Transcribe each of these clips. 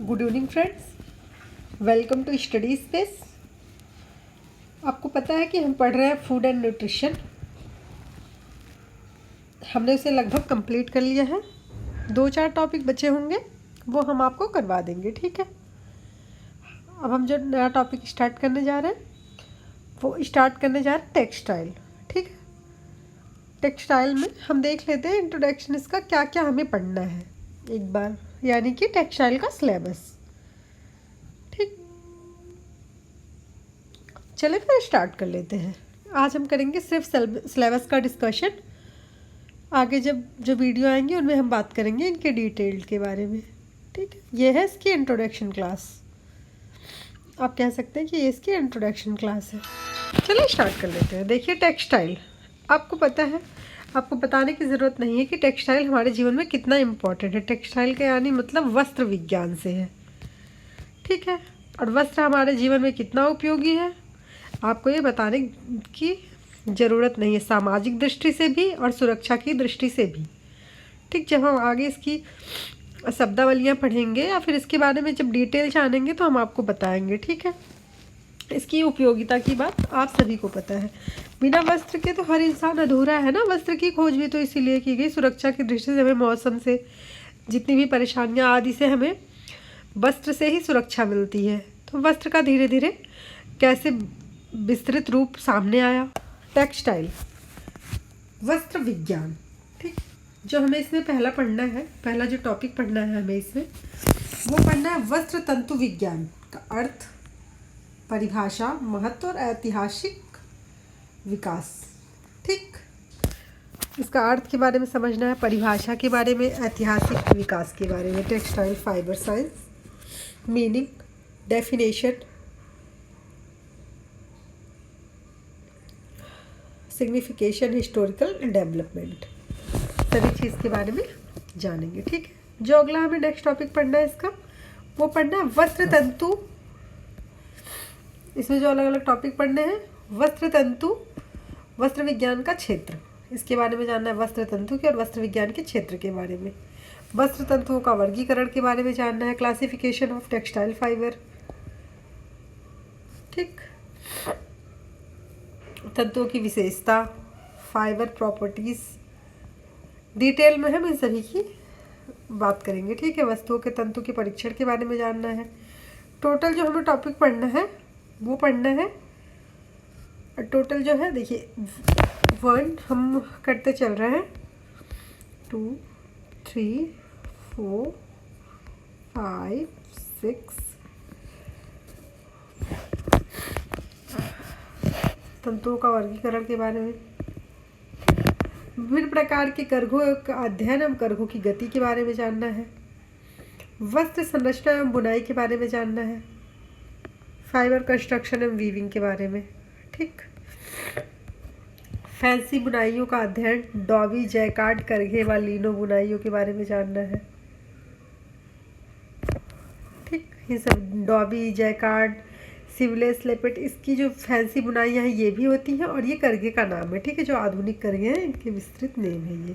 Good evening friends, welcome to study space. आपको पता है कि हम पढ़ रहे हैं फूड एंड न्यूट्रिशन। हमने उसे लगभग कंप्लीट कर लिया है। 2-4 टॉपिक बचे होंगे, वो हम आपको करवा देंगे। ठीक है, अब हम जो नया टॉपिक स्टार्ट करने जा रहे हैं वो स्टार्ट करने जा रहे हैं टेक्सटाइल। ठीक है, टेक्सटाइल में हम देख लेते हैं इंट्रोडक्शन इसका क्या क्या हमें पढ़ना है एक बार, यानी कि टेक्सटाइल का सिलेबस। ठीक, चले फिर स्टार्ट कर लेते हैं। आज हम करेंगे सिर्फ सिलेबस का डिस्कशन। आगे जब जो वीडियो आएंगे उनमें हम बात करेंगे इनके डिटेल के बारे में। ठीक है, ये है इसकी इंट्रोडक्शन क्लास। आप कह सकते हैं कि ये इसकी इंट्रोडक्शन क्लास है। चलिए स्टार्ट कर लेते हैं। देखिए, टेक्सटाइल आपको पता है, आपको बताने की ज़रूरत नहीं है कि टेक्सटाइल हमारे जीवन में कितना इम्पोर्टेंट है। टेक्सटाइल का यानी मतलब वस्त्र विज्ञान से है। ठीक है, और वस्त्र हमारे जीवन में कितना उपयोगी है आपको ये बताने की ज़रूरत नहीं है, सामाजिक दृष्टि से भी और सुरक्षा की दृष्टि से भी। ठीक, जब हम आगे इसकी शब्दावलियाँ पढ़ेंगे या फिर इसके बारे में जब डिटेल जानेंगे तो हम आपको बताएंगे। ठीक है, इसकी उपयोगिता की बात आप सभी को पता है। बिना वस्त्र के तो हर इंसान अधूरा है ना। वस्त्र की खोज भी तो इसीलिए की गई, सुरक्षा की दृष्टि से। हमें मौसम से जितनी भी परेशानियाँ आदि से हमें वस्त्र से ही सुरक्षा मिलती है। तो वस्त्र का धीरे धीरे कैसे विस्तृत रूप सामने आया। टेक्सटाइल वस्त्र विज्ञान। ठीक, जो हमें इसमें पहला पढ़ना है, पहला जो टॉपिक पढ़ना है हमें इसमें, वो पढ़ना है वस्त्र तंतु विज्ञान का अर्थ, परिभाषा, महत्व और ऐतिहासिक विकास। ठीक, इसका अर्थ के बारे में समझना है, परिभाषा के बारे में, ऐतिहासिक विकास के बारे में। Textile fibre science, meaning, definition, signification, historical development, सभी चीज़ के बारे में जानेंगे। ठीक है, जो अगला हमें नेक्स्ट टॉपिक पढ़ना है इसका, वो पढ़ना है वस्त्र तंतु। इसमें जो अलग अलग टॉपिक पढ़ने हैं, वस्त्र तंतु, वस्त्र विज्ञान का क्षेत्र, इसके बारे में जानना है। वस्त्र तंतु के और वस्त्र विज्ञान के क्षेत्र के बारे में, वस्त्र तंतुओं का वर्गीकरण के बारे में जानना है, क्लासिफिकेशन ऑफ टेक्सटाइल फाइबर। ठीक, तंतुओं की विशेषता, फाइबर प्रॉपर्टीज़, डिटेल में हम इन सभी की बात करेंगे। ठीक है, वस्तुओं के तंतु के परीक्षण के बारे में जानना है। टोटल जो हमें टॉपिक पढ़ना है वो पढ़ना है, टोटल जो है देखिए 1 हम करते चल रहे हैं, 2 3 4 5 6 तंतुओं का वर्गीकरण के बारे में, विभिन्न प्रकार के करघों का अध्ययन एवं करघों की गति के बारे में जानना है, वस्त्र संरचना एवं बुनाई के बारे में जानना है, फाइबर कंस्ट्रक्शन एवं वीविंग के बारे में। ठीक, फैंसी बुनाइयों का अध्ययन, डॉबी, जैकार्ड, करघे व लीनो बुनाइयों के बारे में जानना है। ठीक, ये सब डॉबी, जैकार्ड, सिवलेस, लेपेट, इसकी जो फैंसी बुनाइयाँ हैं ये भी होती हैं, और ये करघे का नाम है। ठीक है, जो आधुनिक करघे हैं इनके विस्तृत नेम है ये।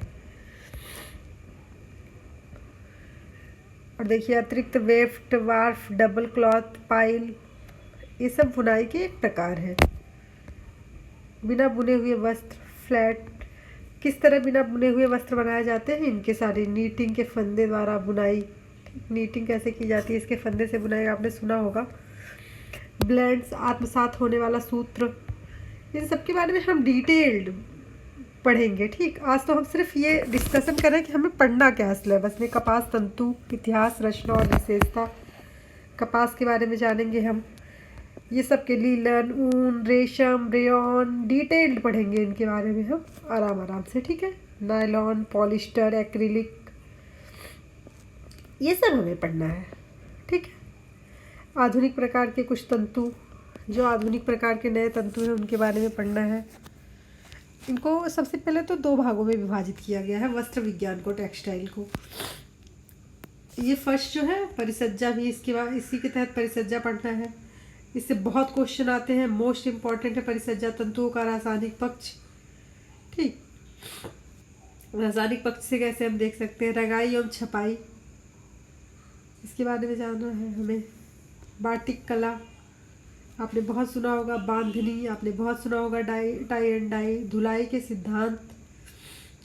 और देखिए, अतिरिक्त weft, Wharf, double cloth, pile, ये सब बुनाई के एक प्रकार है। बिना बुने हुए वस्त्र, फ्लैट, किस तरह बिना बुने हुए वस्त्र बनाए जाते हैं, इनके सारे, नीटिंग के फंदे द्वारा बुनाई, नीटिंग कैसे की जाती है, इसके फंदे से बुनाई आपने सुना होगा। ब्लेंड्स, आत्मसात होने वाला सूत्र, इन सब के बारे में हम डिटेल्ड पढ़ेंगे। ठीक, आज तो हम सिर्फ ये डिस्कशन करें कि हमें पढ़ना क्या है सिलेबस में। कपास तंतु, इतिहास, रचना और विशेषता, कपास के बारे में जानेंगे हम। ये सब के लीलन, ऊन, रेशम, रेयॉन, डिटेल्ड पढ़ेंगे इनके बारे में हम आराम आराम से। ठीक है, नायलॉन, पॉलिस्टर, एक्रिलिक, ये सब हमें पढ़ना है। ठीक है, आधुनिक प्रकार के कुछ तंतु, जो आधुनिक प्रकार के नए तंतु हैं उनके बारे में पढ़ना है। इनको सबसे पहले तो 2 भागों में विभाजित किया गया है वस्त्र विज्ञान को, टेक्सटाइल को। ये फर्स्ट जो है परिसज्जा भी, इसके बाद इसी के तहत परिसज्जा पढ़ना है। इससे बहुत क्वेश्चन आते हैं, मोस्ट इम्पॉर्टेंट है परिसज्जा, तंतुओं का रासायनिक पक्ष। ठीक, रासायनिक पक्ष से कैसे हम देख सकते हैं, रंगाई एवं छपाई, इसके बारे में जानना है हमें। बाटिक कला आपने बहुत सुना होगा, बांधनी आपने बहुत सुना होगा, टाई एंड डाई, धुलाई के सिद्धांत,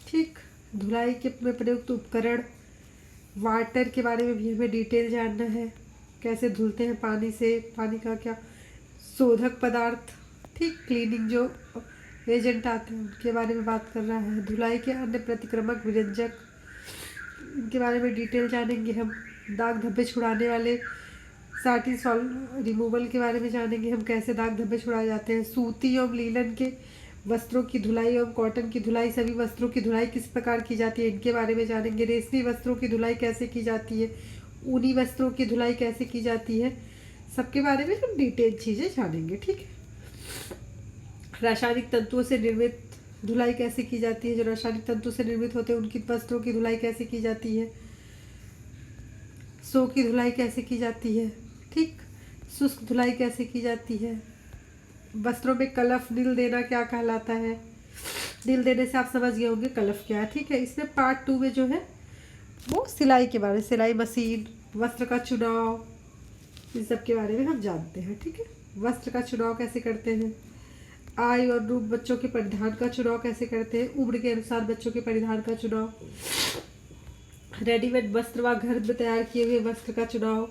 ठीक, धुलाई के में प्रयुक्त उपकरण, वाटर के बारे में भी हमें डिटेल जानना है, कैसे धुलते हैं पानी से, पानी का क्या, शोधक पदार्थ, ठीक, क्लीनिंग जो एजेंट आते हैं उनके बारे में बात कर रहा है, धुलाई के अन्य प्रतिक्रमक व्यंजक, इनके बारे में डिटेल जानेंगे हम। दाग धब्बे छुड़ाने वाले साटिन सॉल्व रिमूवल के बारे में जानेंगे हम, कैसे दाग धब्बे छुड़ाए जाते हैं। सूती एवं लीलन के वस्त्रों की धुलाई एवं कॉटन की धुलाई, सभी वस्त्रों की धुलाई किस प्रकार की जाती है, इनके बारे में जानेंगे। रेशमी वस्त्रों की धुलाई कैसे की जाती है, ऊनी वस्त्रों की धुलाई कैसे की जाती है, सबके बारे में हम डिटेल चीज़ें जानेंगे, ठीक है। रासायनिक तंतुओं से निर्मित धुलाई कैसे की जाती है, जो रासायनिक तंतु से निर्मित होते हैं उनकी वस्त्रों की धुलाई कैसे की जाती है। सो की धुलाई कैसे की जाती है, ठीक, शुष्क धुलाई कैसे की जाती है। वस्त्रों में कलफ, नील देना क्या कहलाता है, नील देने से आप समझ गए होंगे कलफ क्या है, ठीक है। इसमें पार्ट 2 में जो है वो सिलाई के बारे में, सिलाई मशीन, वस्त्र का चुनाव, इन सब के बारे में हम जानते हैं, ठीक है। वस्त्र का चुनाव कैसे करते हैं, आयु और रूप बच्चों के परिधान का चुनाव कैसे करते हैं, उम्र के अनुसार बच्चों के परिधान का चुनाव, रेडीमेड वस्त्र व घर में तैयार किए हुए वस्त्र का चुनाव,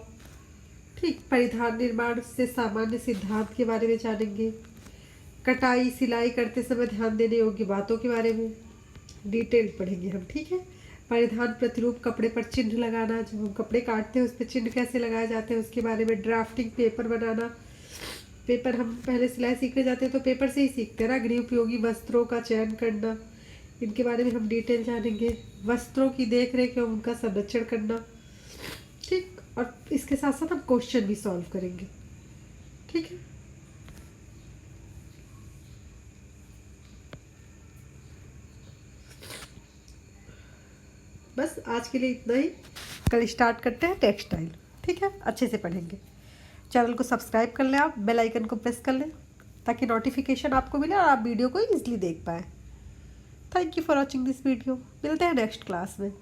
ठीक, परिधान निर्माण से सामान्य सिद्धांत के बारे में जानेंगे। कटाई सिलाई करते समय ध्यान देने योग्य बातों के बारे में डिटेल पढ़ेंगे हम, ठीक है। परिधान प्रतिरूप कपड़े पर चिन्ह लगाना, जब हम कपड़े काटते हैं उस पर चिन्ह कैसे लगाए जाते हैं उसके बारे में। ड्राफ्टिंग, पेपर बनाना, पेपर हम पहले सिलाई सीखने जाते हैं तो पेपर से ही सीखते हैं ना। गृह उपयोगी वस्त्रों का चयन करना, इनके बारे में हम डिटेल जानेंगे। वस्त्रों की देख रेख एवं उनका संरक्षण करना, ठीक, और इसके साथ साथ हम क्वेश्चन भी सॉल्व करेंगे, ठीक है। बस आज के लिए इतना ही, कल स्टार्ट करते हैं टेक्सटाइल, ठीक है, अच्छे से पढ़ेंगे। चैनल को सब्सक्राइब कर लें, आप बेल आइकन को प्रेस कर लें ताकि नोटिफिकेशन आपको मिले और आप वीडियो को ईजिली देख पाएँ। Thank you for watching this video. मिलते हैं नेक्स्ट क्लास में।